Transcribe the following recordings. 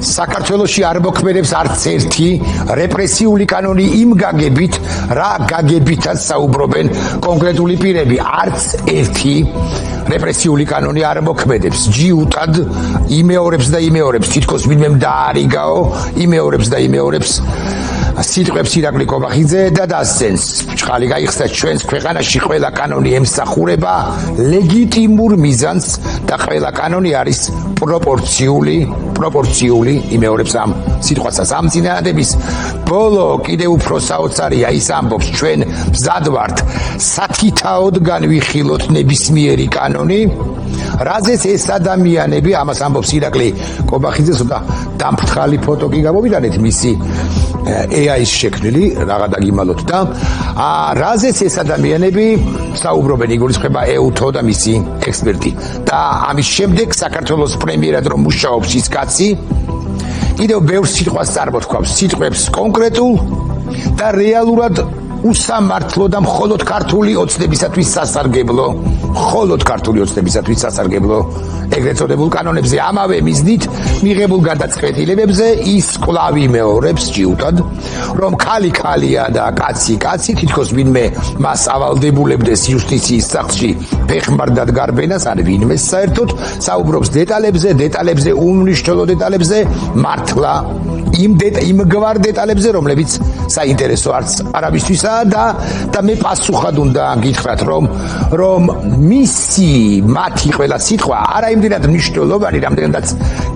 საქართველოში არ მოქმედებს არც ერთი რეპრესიული კანონი იმ გაგებით, რა გაგებითაც საუბრობენ კონკრეტული პირები, არც ერთი რეპრესიული კანონი არ მოქმედებს. ჯიუტად იმეორებს და იმეორებს, თითქოს ვინმე დაარიგაო, იმეორებს და იმეორებს სიტყვებს ირაკლი კობახიძე და დასცენს. ჭყალი გაიხსნა ჩვენს ქვეყანაში ყველა კანონი ემსახურება ლეგიტიმურ მიზანს და ყველა კანონი არის პროპორციული იმეორებს ამ სიტყვასაც. ამ წინააღმდების ბოლო კიდევ უფრო საოცარია ის ამბობს, ჩვენ მზად ვართ სათითაოდ განვიხილოთ ნებისმიერი კანონი, რაზეც ეს ადამიანები, ამას ამბობს ირაკლი კობახიძე, ცოტა დამფრთხალი ფოტო კი გამოვიტანეთ მისი AI-ის შექმნილი, რაღა დაგიმალოთ და რაზეც ეს ადამიანები საუბრობენ, იგულისხმება EUTO და მისი ექსპერტი. და ამის შემდეგ საქართველოს პრემიერად რომ მუშაობს ის კაცი, კიდევ ბევრ სიტყვას წარმოთქვამს, სიტყვებს კონკრეტულ და რეალურად უსამართლო და მხოლოდ ქართული ოცნებისათვის სასარგებლო, ეგრეთ წოდებულ კანონებზე ამავე მიზნით მიღებულ გადაწყვეტილებებზე ის კვლავ იმეორებს ჯიუტად, რომ ქალი ქალია და კაცი კაცი, თითქოს ვინმე მას ავალდებულებდეს იუსტიციის სახლში ფეხმარდად გარბენას, არ ვინმე საერთოდ საუბრობს დეტალებზე, უმნიშვნელო დეტალებზე, მართლა იმგვარ დეტალებზე, რომლებიც საინტერესო არავისთვისაა და მე პასუხად უნდა გითხრათ, რომ მათი ყველა სიტყვა არა იმდენად მნიშვნელოვანი, რამდენადაც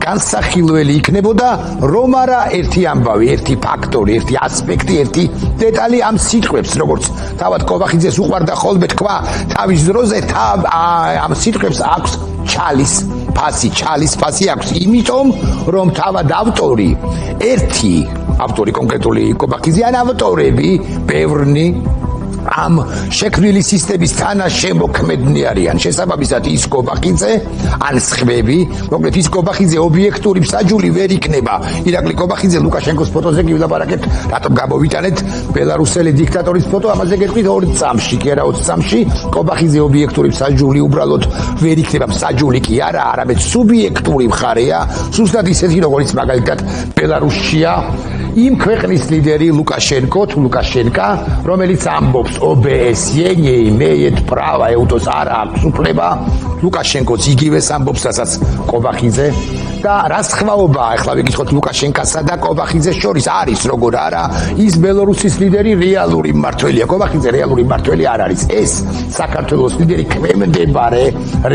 განსახილველი იქნებოდა, რომ არა ერთი ამბავი, ერთი ფაქტორი, ერთი ასპექტი, ერთი დეტალი ამ სიტყვებს, როგორც თავად კობახიძეს უყვარდა ხოლმე თქვა თავის დროზე, ამ სიტყვებს აქვს ჩალის ფასი აქვს, იმიტომ რომ თავად ავტორი კონკრეტული კობახიძე, ან ავტორები ბევრნი ამ შექმნილი სისტემის თანაშემოქმედნი არიან. შესაბამისად ის კობახიძე ან სხვები, მოკლედ ის კობახიძე ობიექტური მსაჯული ვერ იქნება. ირაკლი კობახიძე ლუკაშენკოს ფოტოზე კი ვილაპარაკეთ, რატომ გამოვიტანეთ ბელარუსელი დიქტატორის ფოტო, ამაზე გეტყვით 2 წამში, კი არა 20 წამში. კობახიძე ობიექტური მსაჯული უბრალოდ ვერ იქნება, მსაჯული კი არა, არამედ სუბიექტური მხარეა, ზუსტად ისეთი როგორც მაგალითად ბელარუსშია იმ ქვეყნის ლიდერი ლუკაშენკა, რომელიც ამბობს OBSE не имеет права, EUTO-ს არ აქვს უფლება, ლუკაშენკოც იგივეს ამბობს, რასაც კობახიძე და რა სხვაობაა, ახლა ვიკითხოთ ლუკაშენკასა და კობახიძეს შორის არის, როგორ არა, ის ბელორუსის ლიდერი რეალური მმართველია, კობახიძე რეალური მმართველი არ არის, ეს საქართველოს ლიდერი ქვემდებარე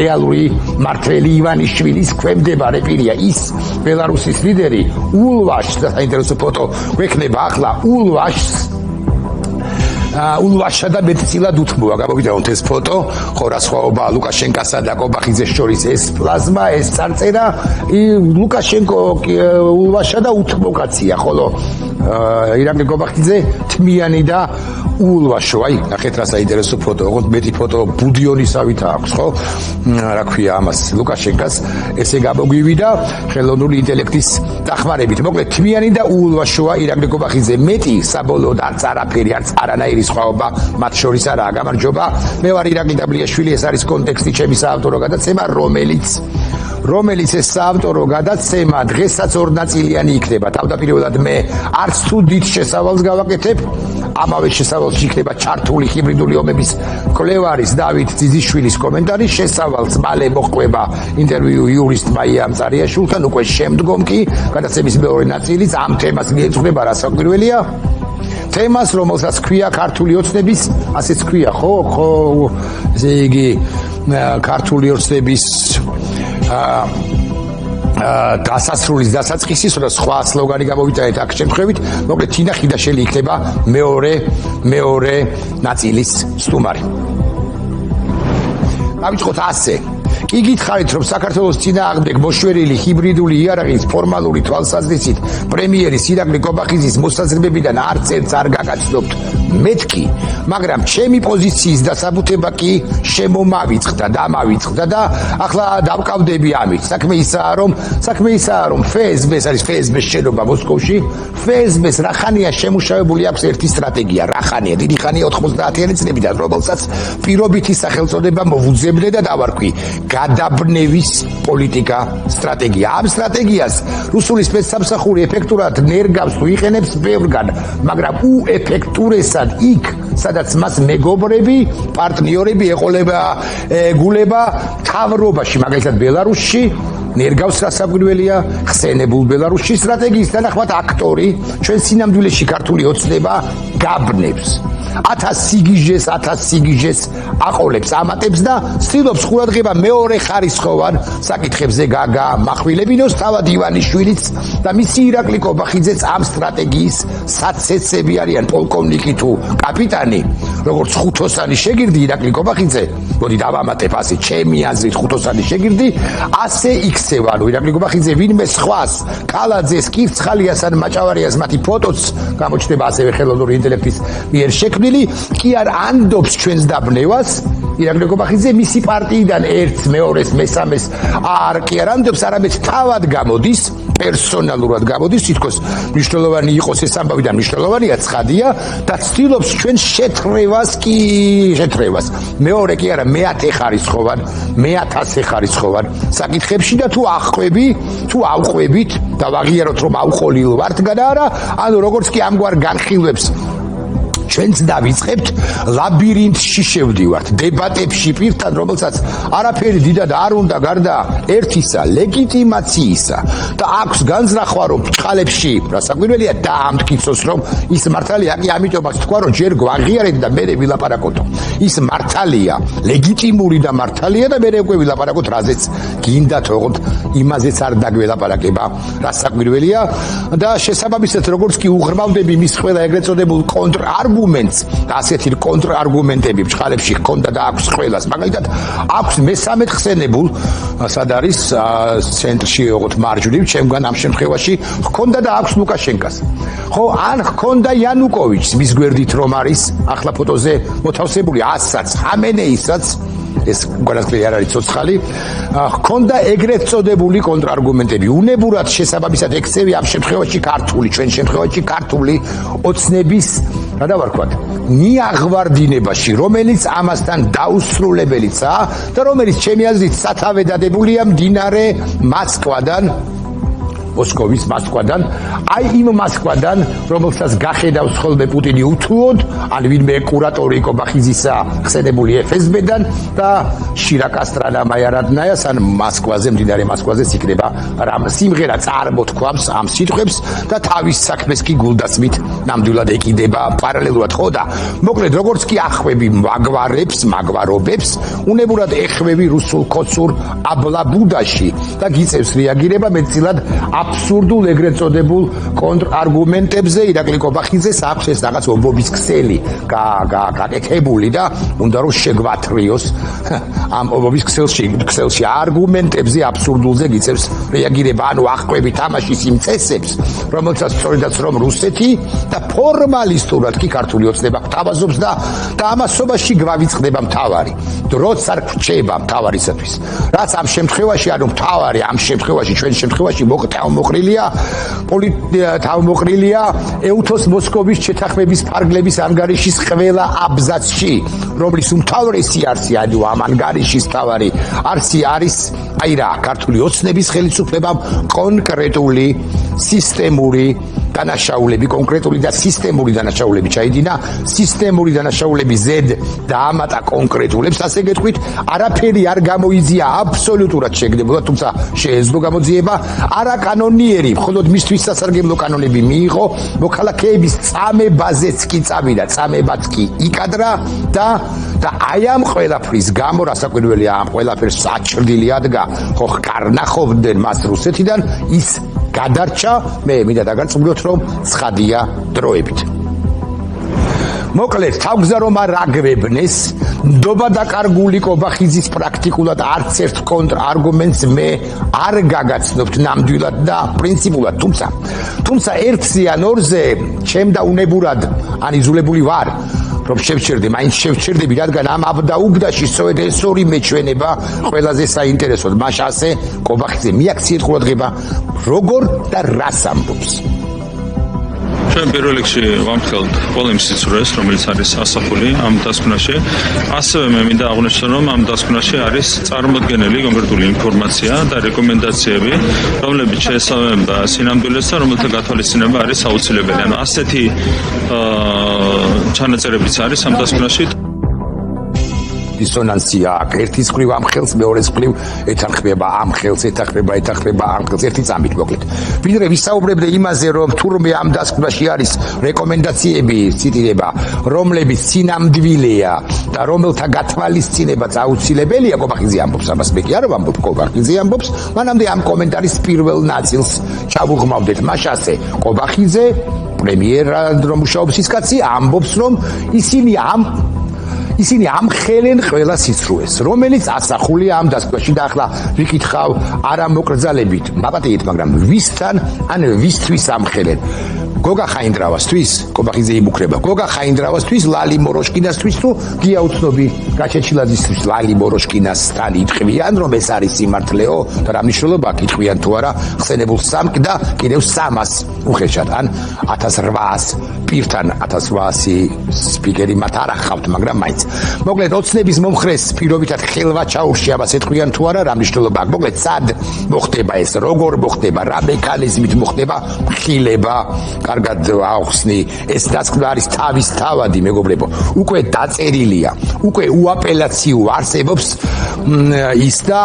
რეალური მმართველი ივანიშვილის ქვემდებარე პირია, ის ბელარუსის ლიდერი ულვაშს და საინტერესო ფოტო გვექნება ახლა ულვაშსა და მეტწილად უთმოა. გამოვიდაოთ ეს ფოტო, ხო რა სხვაობაა ლუკაშენკასა და კობახიძეს შორის, ეს პლაზმა, ეს წარწერა, ლუკაშენკო ულვაშსა და უთმოკაცია, ხოლო ირაკლი კობახიძე თმიანი და ულვაშო. აი, ნახეთ რა საინტერესო ფოტო, ოღონდ მეტი ფოტო ბუდიონისავით აქვს, ხო? რა ქვია ამას, ლუკაშენკას ესე გამოგვივიდა ხელოვნური ინტელექტის დახმარებით. მოკლედ თმიანი და ულვაშოა ირაკლი კობახიძე, მეტი საბოლოოდ არც არაფერი, არც არანაირი სხვაობა მათ შორის არაა. გამარჯობა, მე ვარ ირაკლი დაბლიაშვილი, ეს არის კონტექსტი, ჩემი საავტორო გადაცემა, რომელიც ეს საავტორო გადაცემა დღესაც 2 ნაწილიანი იქნება. თავდაპირველად მე არც თუ დიდ შესავალს გავაკეთებ, ამავე შესავალში იქნება ჩართული ჰიბრიდული ომების მკვლევარის დავით ძიძიშვილის კომენტარი, შესავალს მალე მოჰყვება ინტერვიუ იურისტმა იამ წარიაშვილთან, უკვე შემდგომ კი გადაცემის მეორე ნაწილიც ამ თემას მიეძღვნება, რა საკვირველია. თემას, რომელსაც ქვია ქართული ოცნების, ასეც ქვია, ხო, ესე იგი ქართული ოცნების დასასრულის დასაწყისის და სხვა სლოგანი გამოვიტანეთ აქ შემთხვევით, მოკლედ თინა ხიდაშელი იქნება მეორე ნაწილის სტუმარი. დავიწყოთ ასე. კი გითხარით, რომ საქართველოს წინააღმდეგ მოშვერილი ჰიბრიდული იარაღის ფორმალური თვალსაზრისით პრემიერის ირაკლი კობახიძის მოსაზრებებიდან არც ერთს არ გაგაცნობთ მეთქი, მაგრამ ჩემი პოზიციის დასაბუთება კი შემომავიწყდა და ამავიწყდა და ახლა დავკავდები ამით. საქმე ისაა, რომ FSB-ს არის FSB-ს შენობა მოსკოვში. FSB-ს რახანია შემუშავებული აქვს ერთი სტრატეგია, რახანია დიდი ხანია 90-იანი წლებიდან, რომელსაც პირობითი სახელწოდება მოვუძებნე და დავარქვი გადაბნევის პოლიტიკა სტრატეგია. ამ სტრატეგიას რუსული სპეცსამსახური ეფექტურად ნერგავს თუ იყენებს ბევრგან, მაგრამ უეფექტურესად იქ, სადაც მას მეგობრები, პარტნიორები ეგულება თავრობაში, მაგალითად ბელარუსში ნერგავს რასაკვირველია ხსენებულ ბელარუსში სტრატეგიის თანახმად აქტორი ჩვენ სინამდვილეში ქართული ოცნება გაბნევს 1000 სიგიჟეს აყოლებს ამატებს და ცდილობს ყურადღება მეორე ხარისხოვან საკითხებზე გამახვილებინოს თავად ივანიშვილიც და მისი ირაკლი კობახიძეც ამ სტრატეგიის საცეცები არიან პოლკოვნიკი თუ კაპიტანი როგორც ხუთოსანი შეგირდი ირაკლი კობახიძე მოდი დავამატებ ასე ჩემი აზრით ხუთოსანი შეგირდი ასე იქცევა ანუ ირაკლი კობახიძე ვინმე სხვას კალაძეს კირცხალიას ან მაჭავარიას მათი ფოტოც გამოჩნდება ასევე ხელოვნური ინტელექტის მიერ შექმნილი კი არ ანდობს ჩვენს დაბნევას ირაკლი კობახიძე მისი პარტიიდან ერთს მეორეს მესამეს არ კი არ ანდობს არამედ თავად გამოდის პერსონალურად გამოდის თითქოს მნიშვნელოვანი იყოს ეს ამბავი და მნიშვნელოვანია ცხადია და ცდილობს ჩვენ შეთრევას მეორე კი არა მეათე ხარისხოვან მე-1000 ხარისხოვან საკითხებში და თუ ავყვებით და ვაღიაროთ რომ ავყოლილ ვართ გადა არა ანუ როგორც კი ამგვარ განხილვებს ჩვენც დავიწყებთ ლაბირინთში შევდივართ დებატებში პირთან რომელსაც არაფერი დიდად არ უნდა გარდა ერთისა ლეგიტიმაციისა და აქვს განზრახვა რომ ბჭყალებში რასაკვირველია და ამტკიცოს რომ ის მართალია კი ამიტომაც თქვა რომ ჯერ გვაღიარეთ და მე ვილაპარაკოთო ის მართალია ლეგიტიმური და მართალია და მე უკვე ვილაპარაკოთ რაზეც გინდა თողოთ იმაზეც არ დაგველაპარაკება რასაკვირველია და შესაბამისად როგორც კი უღრმავდები მის ყველა ეგრეთ წოდებულ კონტრარგუმენტს და ასეთი კონტრარგუმენტები ბჭყალებში ჰქონდა და აქვს ყველას მაგალითად აქვს მესამე ხსენებულ სად არის ცენტრში ოღონდ მარჯვნივ ჩემგან ამ შემთხვევაში ჰქონდა და აქვს ლუკაშენკას ხო ან ჰქონდა იანუკოვიჩს მის გვერდით რომ არის ახლა ფოტოზე მოთავსებული ასაც ხამენეისაც ეს განაცხადი არ არის ცოცხალი ჰქონდა ეგრეთ წოდებული კონტრარგუმენტები უნებურად შესაბამისად ექცევი ამ შემთხვევაში ქართული ჩვენ შემთხვევაში ქართული ოცნების რა დავარქვათ მიაღვარდინებაში რომელიც ამასთან დაუსრულებელიცაა და რომელიც ჩემი აზრით სათავე დადებულია მდინარე მოსკოვის მოსკოვიდან აი იმ მოსკოვიდან რომელსაც გახედავს ხოლმე პუტინი უთუოდ ან ვინმე კურატორი კობახიძისა ხსენებული FSB-დან და შირაკასტრანა მაიარადნაიას ან მოსკოვაზე მდინარე მოსკოვაზე იქნება რამ სიმღერა წარმოთქვამს ამ სიტყვებს და თავის საქმეს კი გულდასმით ნამდვილად ეკიდება პარალელურად ხო და მოკლედ როგორც კი ახვები მაგვარობებს უნებურად ეხმები რუსულ კოცურ აბლაბუდაში და გიწევს რეაგირება მეტწილად აბსურდულ ეგრეთ წოდებულ კონტრარგუმენტებზე ირაკლი კობახიძეს აქვს ეს რაღაც ობობის ქსელი გაკეთებული და უნდა რომ შეგვათრიოს ამ ობობის ქსელში არგუმენტებზე აბსურდულზე გიწევს რეაგირება ანუ აღკვები თამაშის იმ წესებს რომელსაც სწორედაც რომ რუსეთი და ფორმალისტურად კი ქართული ოცნება გვთავაზობს და ამასობაში გვავიწყდება მთავარი დროც არ გვჭება მთავარისათვის რაც ამ შემთხვევაში ანუ მთავარი ამ შემთხვევაში ჩვენ შემთხვევაში თავმოყრილია ეუთოს მოსკოვის ჩეთახმების ფარგლების ანგარიშის ყველა აბზაცში რომლის უმთავრესი არსი ანუ ამ ანგარიშის მთავარი არსი არის აი რა ქართული ოცნების ხელისუფლებამ კონკრეტული სისტემური დანაშაულები კონკრეტული და სისტემური დანაშაულები ჩაიდინა სისტემური დანაშაულები ზედ დაამატა კონკრეტულებს ასე გეტყვით არაფერი არ გამოიძია აბსოლუტურად შეგდებოდა თუმცა შეეძლო გამოძიება არაკანონიერი მხოლოდ მისთვის სასარგებლო კანონები მიიღო მოქალაქეების წამებაზეც კი წავიდა წამებაც კი იკადრა და აი ამ ყველაფრის გამო რასაკვირველია ამ ყველაფერს საჭრდილი ადგა ხო კარნახობდნენ მას რუსეთიდან ის გადარჩა მე მინდა დაგარწმუნოთ რომ ცხადია დროებით მოკლედ თავგზა რომ არ აგებნეს ნდობა დაკარგული კობახიძის პრაქტიკულად არც ერთ კონტრარგუმენტს მე არ გაგაცნობთ ნამდვილად და პრინციპულად თუმცა ერთზე ან ორზე ჩემ და უნებურად ან იზოლებული ვარ რომ შევჩერდე მაინც შევჩერდები რადგან ამ აბდაუბდაში სწორედ ეს ორი მეჩვენება ყველაზე საინტერესოდ მაშ ასე კობახიძე მიაქციეთ ყურადღება როგორ და რას ამბობს ჩვენ პირველ რიგში ვამხელთ ყველა იმ სიცრუეს, რომელიც არის ასახული ამ დასკვნაში. ასევე მე მინდა აღვნიშნო, რომ ამ დასკვნაში არის წარმოდგენილი კონკრეტული ინფორმაცია და რეკომენდაციები, რომლებიც შეესაბამება სინამდვილეს და რომელთა გათვალისწინება არის აუცილებელი. ანუ ასეთი ჩანაწერებიც არის ამ დასკვნაში. დისონანსია აქვს. ერთის მხრივ ამ ხელს, მეორეს მხრივ ეთანხმება ამ ხელს, ეთანხმება ამ ხელს, ერთი წამით მოკლედ. ვიდრე ვისაუბრებდე იმაზე, რომ თურმე ამ დასკვნაში არის რეკომენდაციები, ციტირება, რომლებიც სინამდვილეა და რომელთა გათვალისწინებაც აუცილებელია, კობახიძე ამბობს, ამას მე კი არ ვამბობ, კობახიძე ამბობს, მანამდე ამ კომენტარის პირველ ნაწილს ჩავუღმავდეთ. მაშ ასე, კობახიძე, პრემიერად რომ მუშაობს ის კაცი, ამბობს, რომ ისინი ამხელენ ყველა სიცრუეს, რომელიც ასახულია ამ დასკვნაში და ახლა ვიკითხავ არა მოკრძალებით, მაპატიეთ, მაგრამ ვისთან ან ვისთვის ამხელენ. გოგა ხაინდრავასთვის, კობახიძე იმუქრება, გოგა ხაინდრავასთვის, ლალი მოროშკინასთვის თუ გიაუცნობი გაჩეჩილაძისთვის ლალი მოროშკინასთან იტყვიან, რომ ეს არის სიმართლეო და რა მნიშვნელობა აქვს იტყვიან თუ არა ხსენებულ სამკ და კიდევ 300 უხეშად ან 1800 პირთან 1800 სპიკერი მათ არ ახავთ, მაგრამ მაინც. მოკლედ ოცნების მომხრეს პირობითად ხელვაჩაურში ამას ეტყვიან თუ არა რა მნიშვნელობა აქვს. მოკლედ სად მოხდება ეს, როგორ მოხდება, რა მექანიზმით მოხდება ხილება კარგად ახსნი ეს დასკვნა არის თავის თავადი მეგობრებო უკვე დაწერილია უკვე უაპელაციო არსებობს ის და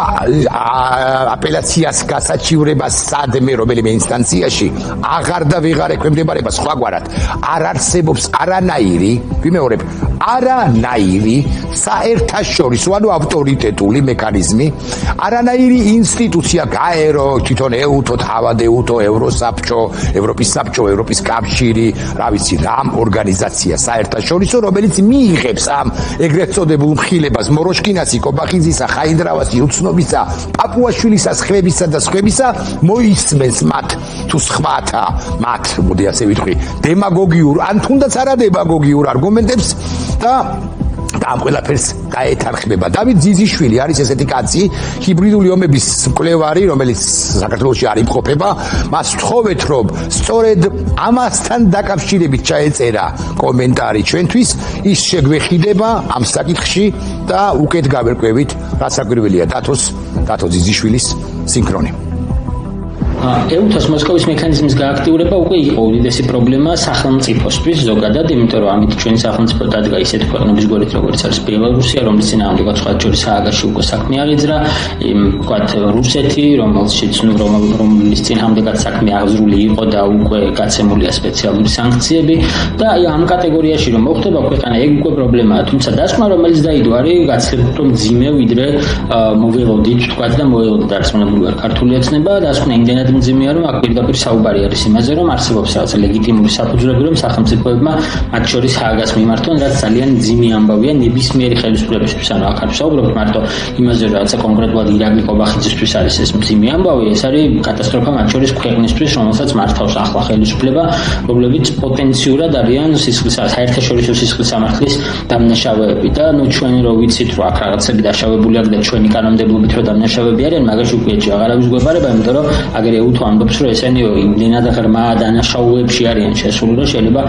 აპელაციას გასაჩივრებას სადმე რომელიმე ინსტანციაში აღარ და ვეღარ ექვემდებარება სხვაგვარად არ არსებობს არანაირი ვიმეორებ არანაირი საერთაშორისო ანუ ავტორიტეტული მექანიზმი არანაირი ინსტიტუცია გაერო თვითონ ეუთო თავად ეუთო ევროსაბჭო ევროპის საბჭო ევროპის კავშირი, რა ვიცი, რამ ორგანიზაცია საერთაშორისო, რომელიც მიიღებს ამ ეგრეთ წოდებულ მხილებას მოროშკინასი, კობახიძისა, ხაინდრავასი, უცნობისა, პაპუაშვილისა, სხვებისა, მოისმენს მათ თუ სხვათა, მათ, მოდი ასე ვიტყვი, დემაგოგიურ, ან თუნდაც არა დემაგოგიურ არგუმენტებს და ამ ყველაფერს გაეთანხმება. დავით ძიზიშვილი არის ესეთი კაცი, ჰიბრიდული ომების მკვლევარი, რომელიც საქართველოში არ იმყოფება. მას ვთხოვეთ, რომ სწორედ ამასთან დაკავშირებით ჩაეწერა კომენტარი ჩვენთვის, ის შეგვეხიდება ამ საკითხში და უკეთ გავერკვევით, რა საკვირველია დათო ძიზიშვილის სინქრონი. ეუთოს მოსკოვის მექანიზმის გააქტიურება უკვე იყო უდიდესი პრობლემა სახელმწიფოსთვის ზოგადად, იმიტომ რომ ამით ჩვენი სახელმწიფო დადგა ისეთ ქვეყნების გვერდით, როგორც არის ბელარუსია, რომლის წინააღმდეგ სხვა შორის სააგარში უკვე საქმე აღიძრა, ვთქვათ რუსეთი, რომლის წინააღმდეგაც საქმე აღზრული იყო და უკვე გაცემულია სპეციალური სანქციები და აი ამ კატეგორიაში რომ მოხდება ქვეყანა, ეგ უკვე პრობლემაა, თუმცა დასკვნა რომელიც დაიდო არის გაცილებით მძიმე ვიდრე მოველოდით, ვთქვათ და მოველოდით დარწმუნებული ვარ ქართული ოცნება, დასკვნა იმდენად მძიმეა რომ აქ პირდაპირ საუბარი არის იმაზე რომ არსებობს რაღაც ლეგიტიმური საფუძვლები რომ სახელმწიფოებმა მათ შორის ჰააგას მიმართონ რაც ძალიან მძიმე ამბავია ნებისმიერი ხელისუფლებისთვის ანუ აქ არ ვსაუბრობთ მარტო იმაზე რომ რაღაცა კონკრეტულად ირაკლი კობახიძისთვის არის ეს მძიმე ამბავი ეს არის კატასტროფა მათ შორის ქვეყნისთვის რომელსაც მართავს ახლა ხელისუფლება რომლებიც პოტენციურად არიან საერთაშორისო სისხლის სამართლის დამნაშავეები და ნუ ჩვენ რო ვიცით რომ აქ რაღაცები დაშავებული აქვს და ჩვენი კანონმდებლობით რომ დამნაშავეები არიან მაგაში უკვე აღარავის გვეპარება იმიტომ რომ აგერ ეუთო ამბობს რომ ესენი იმდენად ღრმა დანაშაულებში არიან შესული რომ შეიძლება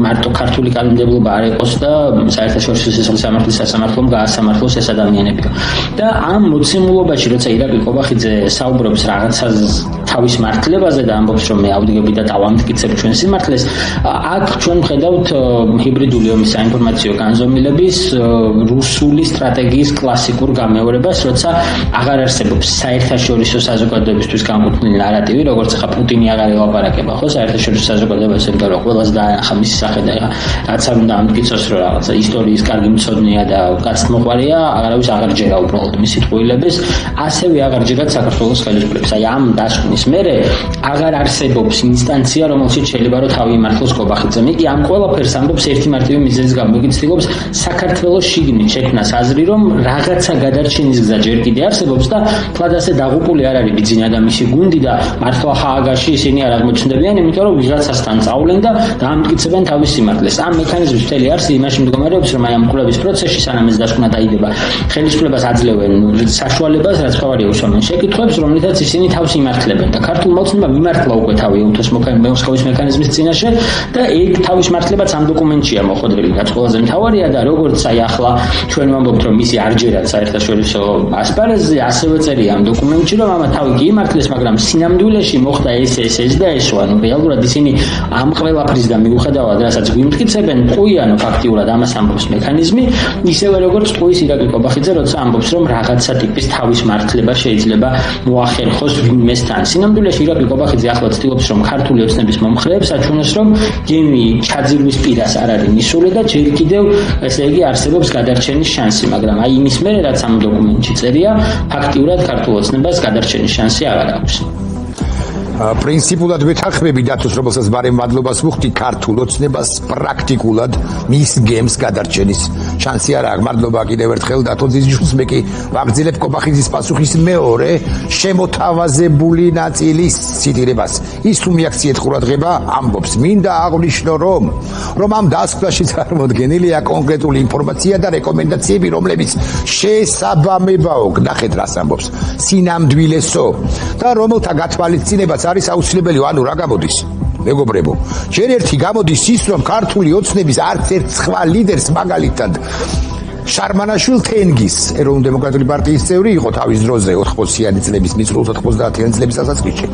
მარტო ქართული კანონმდებლობა არ იყოს და საერთაშორისო სისხლის სამართლის სასამართლომ გაასამართლოს ეს ადამიანები და ამ მოცემულობაში როცა ირაკლი კობახიძე საუბრობს რაღაცას თავის მართლებაზე და ამბობს რომ მე ავდგები და დავამტკიცებ ჩვენ სიმართლეს აქ ჩვენ ვხედავთ ჰიბრიდული ომის საინფორმაციო განზომილების რუსული სტრატეგიის კლასიკურ გამეორებას როცა აღარ არსებობს საერთაშორისო საზოგადოებისთვის განკუთვნილი ნარატივი როგორც ახლა პუტინი აღარ ელაპარაკება ხო საერთაშორისო საზოგადოებას იმიტომ რომ ყველას დაანახა მისი სახე და რაც არ უნდა ამტკიცოს რომ რაღაცა ისტორიის კარგი მცოდნეა და კაცმოყვარია აღარავის აღარ ჯერა უბრალოდ მისი ტყუილების ასევე აღარ ჯერათ საქართველოს ხელისუფლებას აი ამ დასკვნის ამის მერე აღარ არსებობს ინსტანცია, რომელშიც შეიძლება რომ თავი იმართლოს კობახიძემ. იგი ამ ყველაფერს ამბობს ერთი მარტივი მიზეზის გამო. იგი ცდილობს საქართველოს შიგნით შექმნას აზრი, რომ რაღაცა გადარჩენის გზა ჯერ კიდე არსებობს და თლად ასე დაღუპული არ არის ბიძინა და მისი გუნდი და მართლა ჰააგაში ისინი არ აღმოჩნდებიან, იმიტომ რომ ვიღაცასთან წავლენ და დაამტკიცებენ თავის სიმართლეს. ამ მექანიზმის მთელი არსი იმაში მდგომარეობს, რომ აი ამ კვლევის პროცესში სანამ ეს დასკვნა დაიდება, ხელისუფლებას აძლევენ საშუალებას, რაც ხავარია უსვამენ შეკითხვებს, რომლითაც ისინი თავს იმართლებენ და ქართულ მოცნებამ იმართლა უკვე თავი მოსკოვის მექანიზმის წინაშე და ეგ თავის მართლებაც ამ დოკუმენტშია მოხდრილი, რაც ყველაზე მთავარია და როგორც აი ახლა ჩვენ ვამბობთ, რომ მისი არჯერად საერთაშორისო ასპარეზზე ასევე წერია ამ დოკუმენტში, რომ ამა თავი კი იმართლეს, მაგრამ სინამდვილეში მოხდა ეს და ეს, ანუ რეალურად ისინი ამ ყველაფრისგან მიუხედავად, რასაც გვიმტკიცებენ, ყუიან ფაქტიურად ამას ამბობს მექანიზმი, ისევე როგორც ყუის ირაკლი კობახიძე, როცა ამბობს, რომ რაღაცა ტიპის თავის მართლება შეიძლება მოახერხოს ვინმესთან. სინამდვილეში ირაკლი კობახიძე ახლა ცდილობს, რომ ქართული ოცნების მომხრეებს აჩვენოს, რომ გემი ჩაძირვის პირას არ არის მისული და ჯერ კიდევ ესე იგი არსებობს გადარჩენის შანსი, მაგრამ აი იმის მერე, რაც ამ დოკუმენტში წერია, ფაქტიურად ქართულ ოცნებას გადარჩენის შანსი აღარ აქვს. პრინციპულად ვეთანხმები დათოს, რომელსაც ბარემ მადლობას ვუხდი, ქართულ ოცნებას პრაქტიკულად მის გემს გადარჩენის შანსი არ აქვს. მადლობა კიდევ ერთხელ დათო ძიძიშვილს. მე კი ვაგრძელებ კობახიძის პასუხის მეორე შემოთავაზებული ნაწილის ციტირებას. ის თუ მიაქციეთ ყურადღება, ამბობს, მინდა აღვნიშნო, რომ ამ დასკვნაში წარმოდგენილია კონკრეტული ინფორმაცია და რეკომენდაციები, რომლებიც შესაბამებაო, ნახეთ რას ამბობს, სინამდვილესო და რომელთა გათვალისწინებაც არის აუცილებელი, ანუ რა გამოდის? მეგობრებო, ჯერ ერთი გამოდის ის, რომ ქართული ოცნების არც ერთ სხვა ლიდერს, მაგალითად შარმანაშვილ თენგის ეროვნულ დემოკრატიული პარტიის წევრი იყო თავის დროზე 80-იანი წლების, მიწურულს 90-იანი წლების დასაწყისში.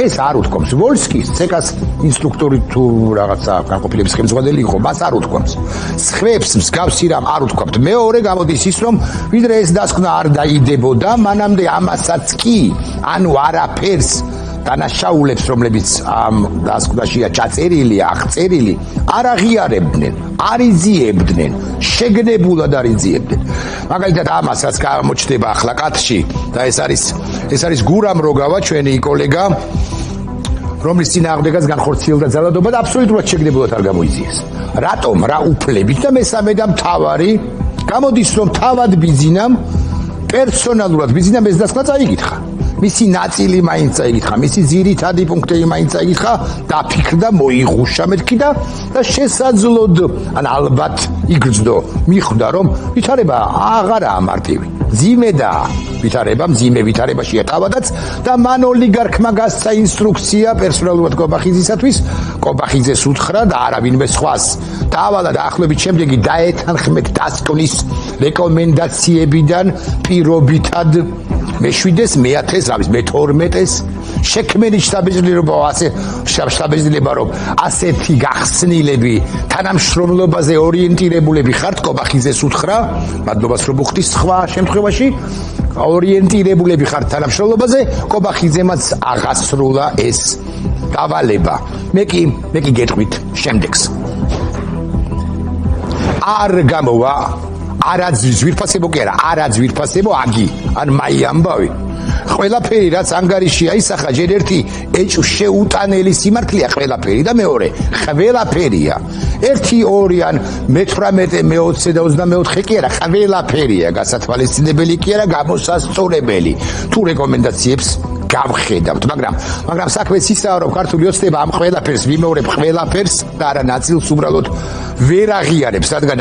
ეს არ უთქვამს. ვოლსკის ცეკას ინსტრუქტორი თუ რაღაცა განყოფილების ხელმძღვანელი იყო, მას არ უთქვამს. სხვებს მსგავსი რამ არ უთქვამთ. მეორე გამოდის ის, რომ ვიდრე ეს დასკვნა არ დაიდებოდა, მანამდე ამასაც კი, ანუ არაფერს დანაშაულებს, რომლებიც ამ დასკვნაშია ჩაწერილი, აღწერილი, არ აღიარებდნენ, არ იძიებდნენ, შეგნებულად არ იძიებდნენ. მაგალითად ამას, რაც გამოჩნდება ახლა კადრში და ეს არის გურამ როგავა, ჩვენი კოლეგა, რომლის წინააღმდეგაც განხორციელდა ძალადობა და აბსოლუტურად შეგნებულად არ გამოიძიეს. რატომ? რა უფლებით? და მესამე და მთავარი, გამოდის, რომ თავად ბიძინამ, პერსონალურად ბიძინამ ეს დასკვნა წაიკითხა. მისი ნაწილი მაინც წაიკითხა, მისი ძირითადი პუნქტები მაინც წაიკითხა, დაფიქრდა, მოიღუშა მეთქი და შესაძლოდ, ან ალბათ იგრძნო, მიხვდა, რომ ვითარება აღარაა მარტივი. ძიმედაა ვითარება, მძიმე ვითარებაშია თავადაც და მან ოლიგარქმა გასცა ინსტრუქცია პერსონალურად კობახიძისათვის, კობახიძეს უთხრა და არავინმე სხვას. დაავალა და ახლობით შემდეგი დაეთანხმეთ დასკვნის რეკომენდაციებიდან პირობითად მე-7-ეს, მე-10-ეს, მე-12-ეს შექმენი შტაბ-ბიძინება, რომ ასეთი გახსნილები თანამშრომლობაზე ორიენტირებულები ხართ, კობახიძეს უთხრა, მადლობას რომ უხდის სხვა შემთხვევაში, ორიენტირებულები ხართ თანამშრომლობაზე, კობახიძემაც აღასრულა ეს დავალება. მე კი გეტყვით შემდეგს. არ გამოვა არა ძვირფასებო კი არა, არა ძვირფასებო აგი, ან მაი ამბავი. ყველაფერი რაც ანგარიშია ისახა, ჯერ ერთი შეუტანელი სიმართლეა ყველაფერი და მეორე ყველაფერია. 1, 2 ან მე-18, მე-20 და 24 კი არა, ყველაფერია გასათვალისწინებელი კი არა, გამოსასწორებელი. თუ რეკომენდაციებს გავხედავთ, მაგრამ საქმეც ისაა, რომ ქართული ოცნება ამ ყველაფერს ვიმეორებ ყველაფერს და არა ნაწილს უბრალოდ ვერ აღიარებს, რადგან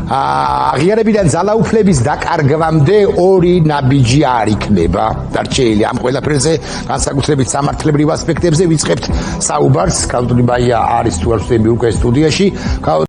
აღიარებიდან ძალაუფლების დაკარგვამდე ორი ნაბიჯი არ იქნება დარჩენილი. ამ ყველაფერზე, განსაკუთრებით სამართლებრივ ასპექტებზე ვიწყებთ საუბარს. ქალბატონი ბაია არის თუ არ ვწდები უკვე სტუდიაში.